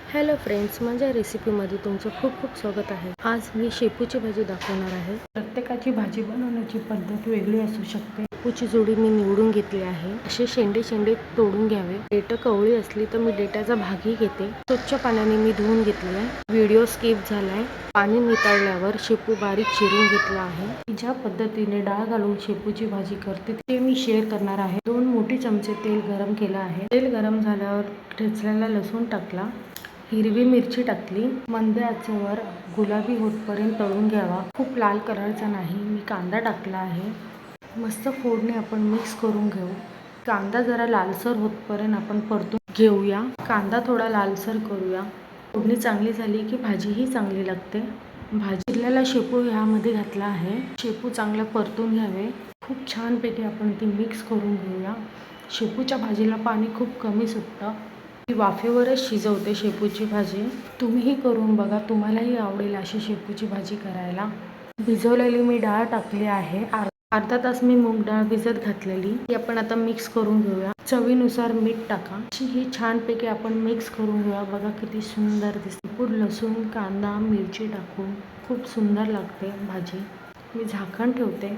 Hello friends, माझ्या रेसिपीमध्ये तुमचं खूप खूप स्वागत आहे। आज मी शेपूची भाजी दाखवणार आहे। प्रत्येकाची भाजी बनवण्याची पद्धत वेगळी असू शकते। शेपूची जोडी मी निवडून घेतली आहे। असे शेंडे शेंडे तोडून घ्यावे। डेट कवळी असली तर मी डेटाचा भागही घेते। स्वच्छ पाण्याने मी धुवून घेतले आहे। व्हिडिओ स्किप झालाय। पाणी नितळल्यावर शेपू बारीक चिरून घेतला आहे। ज्या पद्धतीने डाळ घालून शेपूची भाजी करते ते मी शेअर करणार आहे। 2 मोठे चमचे तेल गरम केलं आहे। तेल गरम झाल्यावर ठेचलेला लसूण टाकला, हिरवी मिरची टाकली, मंद आचेवर गुलाबी होतपर्यंत तळून घ्यावा। खूप लाल करायचा नाही। मी कांदा टाकला आहे। मस्त फोडणी आपण मिक्स करून घेऊ। कांदा जरा लालसर होतपर्यंत आपण परतून घेऊया। कांदा थोडा लालसर करूया। फोडणी चांगली झाली की भाजीही चांगली लागते। चिरलेला शेपू ह्यामध्ये घातला आहे। शेपू चांगला परतून घ्यावे। खूप छानपैकी आपण ती मिक्स करून घेऊया। शेपूच्या भाजीला पाणी खूप कमी सुटतं। मी वाफेवरच शिजवते शेपूची भाजी। तुम्हीही करून बघा, तुम्हालाही आवडेल अशी शेपूची भाजी करायला। भिजवलेली मी डाळ टाकली आहे। अर्धा तास मी मूग डाळ भिजत घातलेली ती आपण आता मिक्स करून घेऊया। चवीनुसार मीठ टाका। ही छानपैकी आपण मिक्स करून घेऊया। बघा किती सुंदर दिसते। लसूण, कांदा, मिरची टाकून खूप सुंदर लागते भाजी। मी झाकण ठेवते।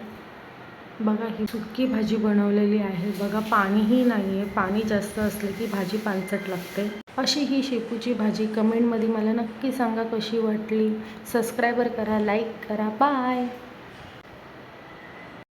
बघा ही सुक्की भाजी बनवलेली आहे। बघा पाणीही नाही आहे। पाणी जास्त असले की भाजी पानसट लागते। अशी ही शेपूची भाजी कमेंटमध्ये मला नक्की सांगा कशी वाटली। सबस्क्राईब करा, लाईक करा। बाय।